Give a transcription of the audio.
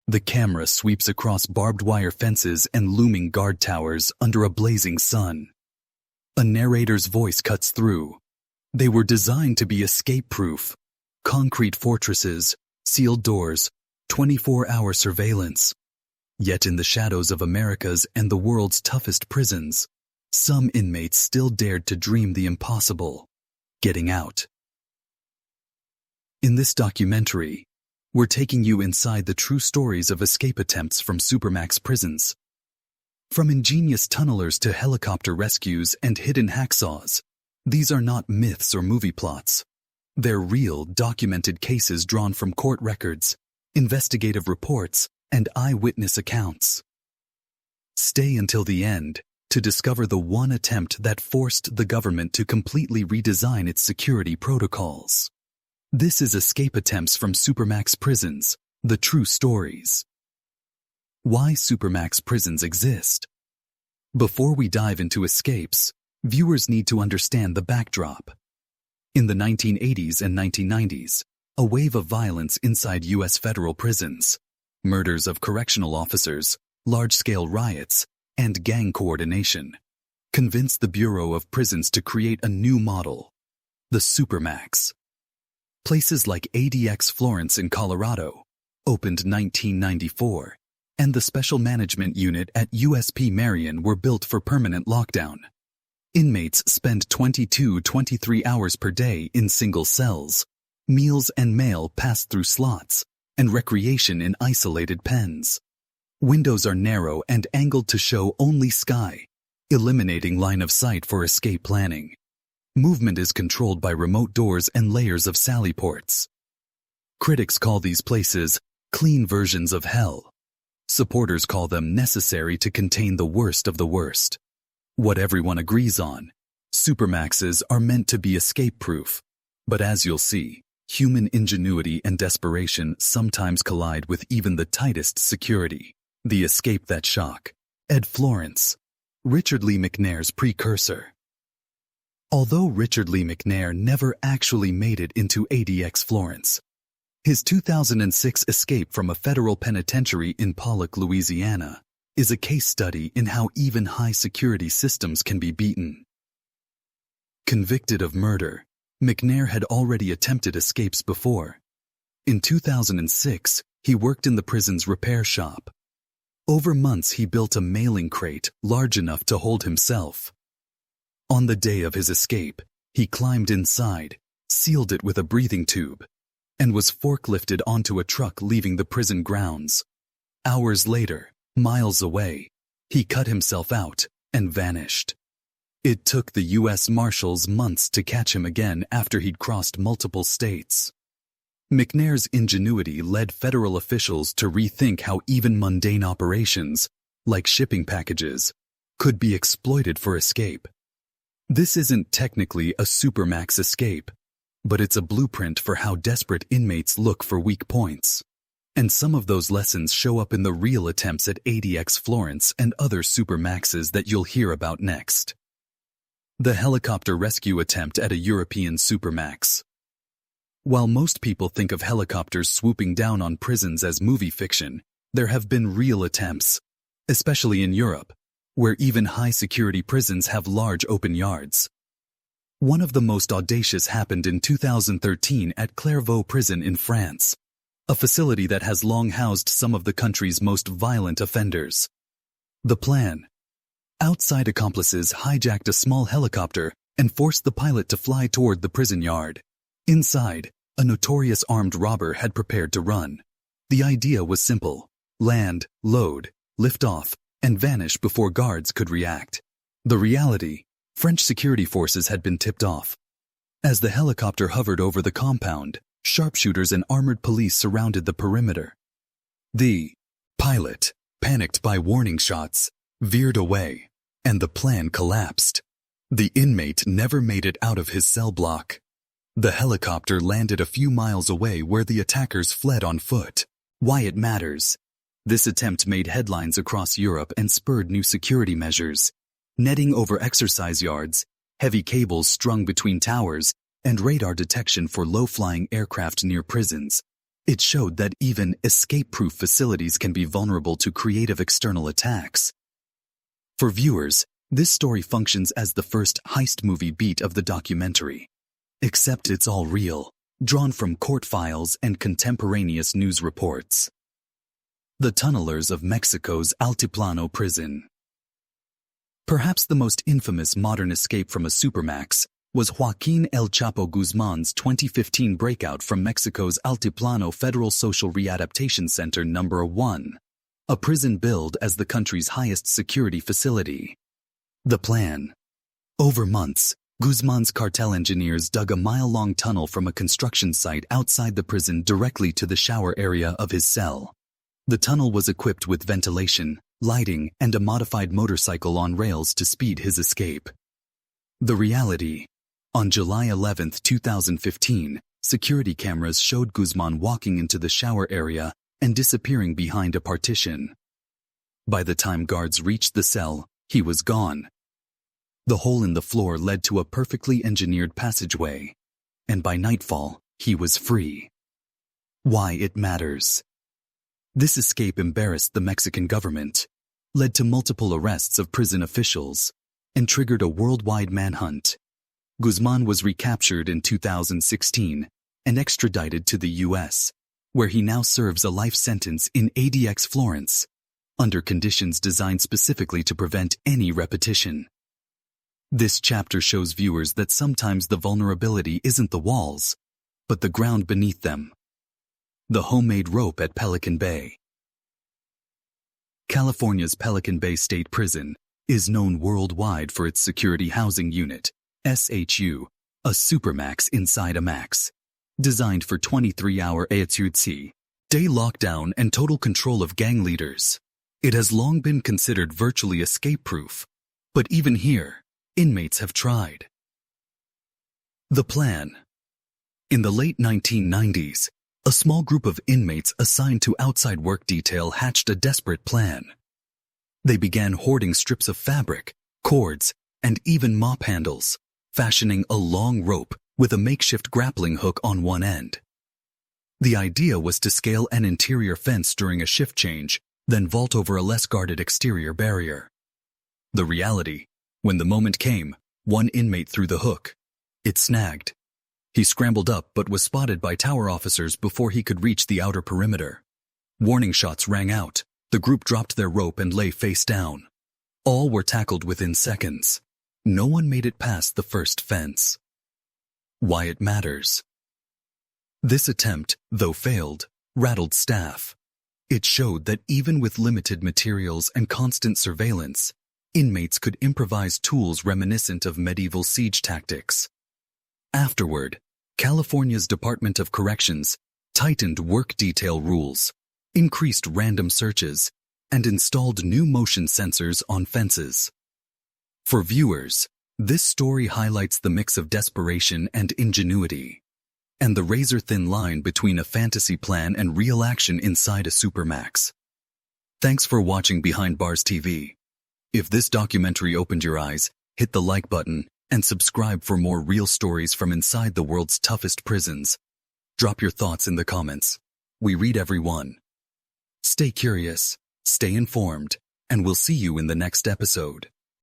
The camera sweeps across barbed wire fences and looming guard towers under a blazing sun. A narrator's voice cuts through. They were designed to be escape-proof. Concrete fortresses, sealed doors, 24-hour surveillance. Yet in the shadows of America's and the world's toughest prisons, some inmates still dared to dream the impossible, getting out. In this documentary, we're taking you inside the true stories of escape attempts from Supermax prisons. From ingenious tunnelers to helicopter rescues and hidden hacksaws, these are not myths or movie plots. They're real, documented cases drawn from court records, investigative reports, and eyewitness accounts. Stay until the end to discover the one attempt that forced the government to completely redesign its security protocols. This is Escape Attempts from Supermax Prisons, the true stories. Why Supermax prisons exist. Before we dive into escapes, viewers need to understand the backdrop. In the 1980s and 1990s, a wave of violence inside U.S. federal prisons, murders of correctional officers, large-scale riots, and gang coordination, convinced the Bureau of Prisons to create a new model, the Supermax. Places like ADX Florence in Colorado, opened 1994, and the Special Management Unit at USP Marion were built for permanent lockdown. Inmates spend 23 hours per day in single cells, meals and mail pass through slots, and recreation in isolated pens. Windows are narrow and angled to show only sky, eliminating line of sight for escape planning. Movement is controlled by remote doors and layers of sally ports. Critics call these places clean versions of hell. Supporters call them necessary to contain the worst of the worst. What everyone agrees on, Supermaxes are meant to be escape-proof. But as you'll see, human ingenuity and desperation sometimes collide with even the tightest security. The escape that shock. Ed Florence, Richard Lee McNair's precursor. Although Richard Lee McNair never actually made it into ADX Florence, his 2006 escape from a federal penitentiary in Pollock, Louisiana, is a case study in how even high-security systems can be beaten. Convicted of murder, McNair had already attempted escapes before. In 2006, he worked in the prison's repair shop. Over months he built a mailing crate large enough to hold himself. On the day of his escape, he climbed inside, sealed it with a breathing tube, and was forklifted onto a truck leaving the prison grounds. Hours later, miles away, he cut himself out and vanished. It took the U.S. Marshals months to catch him again after he'd crossed multiple states. McNair's ingenuity led federal officials to rethink how even mundane operations, like shipping packages, could be exploited for escape. This isn't technically a Supermax escape, but it's a blueprint for how desperate inmates look for weak points. And some of those lessons show up in the real attempts at ADX Florence and other Supermaxes that you'll hear about next. The helicopter rescue attempt at a European Supermax. While most people think of helicopters swooping down on prisons as movie fiction, there have been real attempts, especially in Europe, where even high-security prisons have large open yards. One of the most audacious happened in 2013 at Clairvaux Prison in France, a facility that has long housed some of the country's most violent offenders. The plan: outside accomplices hijacked a small helicopter and forced the pilot to fly toward the prison yard. Inside, a notorious armed robber had prepared to run. The idea was simple: land, load, lift off, and vanish before guards could react. The reality: French security forces had been tipped off. As the helicopter hovered over the compound, sharpshooters and armored police surrounded the perimeter. The pilot, panicked by warning shots, veered away, and the plan collapsed. The inmate never made it out of his cell block. The helicopter landed a few miles away where the attackers fled on foot. Why it matters. This attempt made headlines across Europe and spurred new security measures. Netting over exercise yards, heavy cables strung between towers, and radar detection for low-flying aircraft near prisons. It showed that even escape-proof facilities can be vulnerable to creative external attacks. For viewers, this story functions as the first heist movie beat of the documentary. Except it's all real, drawn from court files and contemporaneous news reports. The Tunnelers of Mexico's Altiplano prison. Perhaps the most infamous modern escape from a Supermax was Joaquín El Chapo Guzmán's 2015 breakout from Mexico's Altiplano Federal Social Readaptation Center No. 1, a prison billed as the country's highest security facility. The plan. Over months, Guzmán's cartel engineers dug a mile-long tunnel from a construction site outside the prison directly to the shower area of his cell. The tunnel was equipped with ventilation, lighting, and a modified motorcycle on rails to speed his escape. The reality. On July 11, 2015, security cameras showed Guzmán walking into the shower area and disappearing behind a partition. By the time guards reached the cell, he was gone. The hole in the floor led to a perfectly engineered passageway, and by nightfall, he was free. Why it matters. This escape embarrassed the Mexican government, led to multiple arrests of prison officials, and triggered a worldwide manhunt. Guzmán was recaptured in 2016 and extradited to the U.S., where he now serves a life sentence in ADX Florence, under conditions designed specifically to prevent any repetition. This chapter shows viewers that sometimes the vulnerability isn't the walls, but the ground beneath them. The homemade rope at Pelican Bay. California's Pelican Bay State Prison is known worldwide for its security housing unit, SHU, a Supermax inside a max. Designed for 23-hour day lockdown and total control of gang leaders. It has long been considered virtually escape-proof, but even here, inmates have tried. The plan. In the late 1990s, a small group of inmates assigned to outside work detail hatched a desperate plan. They began hoarding strips of fabric, cords, and even mop handles, fashioning a long rope with a makeshift grappling hook on one end. The idea was to scale an interior fence during a shift change, then vault over a less guarded exterior barrier. The reality. When the moment came, one inmate threw the hook. It snagged. He scrambled up but was spotted by tower officers before he could reach the outer perimeter. Warning shots rang out. The group dropped their rope and lay face down. All were tackled within seconds. No one made it past the first fence. Why it matters. This attempt, though failed, rattled staff. It showed that even with limited materials and constant surveillance, inmates could improvise tools reminiscent of medieval siege tactics. Afterward, California's Department of Corrections tightened work detail rules, increased random searches, and installed new motion sensors on fences. For viewers, this story highlights the mix of desperation and ingenuity, and the razor-thin line between a fantasy plan and real action inside a Supermax. Thanks for watching Behind Bars TV. If this documentary opened your eyes, hit the like button and subscribe for more real stories from inside the world's toughest prisons. Drop your thoughts in the comments. We read every one. Stay curious, stay informed, and we'll see you in the next episode.